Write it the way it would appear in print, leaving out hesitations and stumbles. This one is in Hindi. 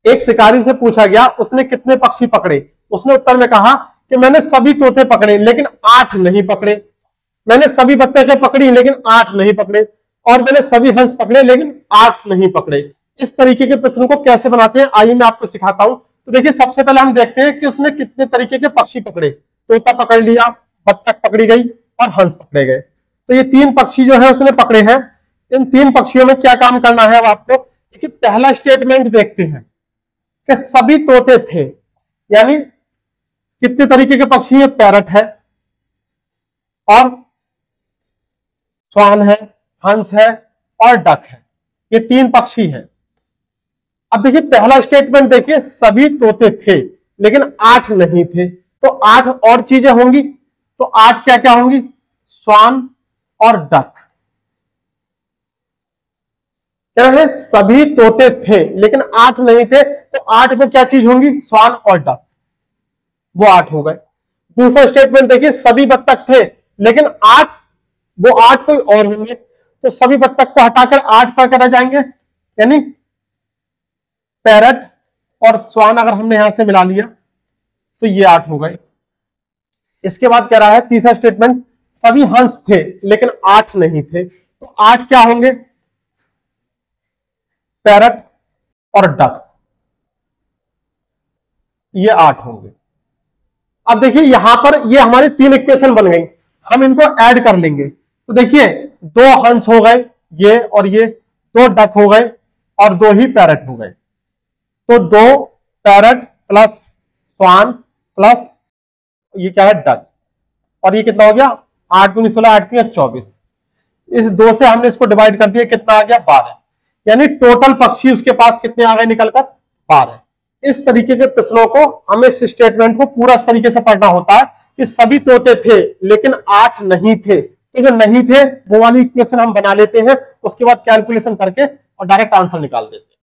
एक शिकारी से पूछा गया उसने कितने पक्षी पकड़े। उसने उत्तर में कहा कि मैंने सभी तोते पकड़े लेकिन 8 नहीं पकड़े, मैंने सभी बत्तखें पकड़ी लेकिन 8 नहीं पकड़े, और मैंने सभी हंस पकड़े लेकिन 8 नहीं पकड़े। इस तरीके के प्रश्न को कैसे बनाते हैं आइए मैं आपको सिखाता हूं। तो देखिए सबसे पहले हम देखते हैं कि उसने कितने तरीके के पक्षी पकड़े। तोता पकड़ लिया, बत्तख पकड़ी गई और हंस पकड़े गए। तो ये 3 पक्षी जो है उसने पकड़े हैं। इन 3 पक्षियों में क्या काम करना है अब आपको। देखिए पहला स्टेटमेंट देखते हैं कि सभी तोते थे, यानी कितने तरीके के पक्षी है, पैरट है और स्वान है, हंस है और डक है, ये 3 पक्षी हैं। अब देखिए पहला स्टेटमेंट देखिए सभी तोते थे लेकिन 8 नहीं थे, तो 8 और चीजें होंगी। तो 8 क्या क्या होंगी, स्वान और डक। क्या है, सभी तोते थे लेकिन 8 नहीं थे, तो 8 में क्या चीज होंगी, स्वान और डक, वो 8 हो गए। दूसरा स्टेटमेंट देखिए सभी बत्तख थे लेकिन 8, वो 8 कोई और होंगे, तो सभी बत्तख को हटाकर 8 पर रह जाएंगे, यानी पैरट और स्वान अगर हमने यहां से मिला लिया तो ये 8 हो गए। इसके बाद कह रहा है तीसरा स्टेटमेंट सभी हंस थे लेकिन 8 नहीं थे, तो 8 क्या होंगे, पैरट और डक, ये 8 होंगे। अब देखिए यहां पर ये हमारी 3 इक्वेशन बन गई, हम इनको ऐड कर लेंगे। तो देखिए 2 हंस हो गए ये और ये, 2 डक हो गए और 2 ही पैरट हो गए। तो 2 पैरट प्लस स्वान प्लस ये क्या है, डक, और ये कितना हो गया, 8 दूनी 16, 8 की 24। इस 2 से हमने इसको डिवाइड कर दिया, कितना आ गया, 12। यानी टोटल पक्षी उसके पास कितने आ गए निकलकर, 12। इस तरीके के प्रश्नों को हमें इस स्टेटमेंट को पूरा इस तरीके से पढ़ना होता है कि सभी तोते थे लेकिन 8 नहीं थे। तो जो नहीं थे वो वाली इक्वेशन हम बना लेते हैं, उसके बाद कैलकुलेशन करके और डायरेक्ट आंसर निकाल देते हैं।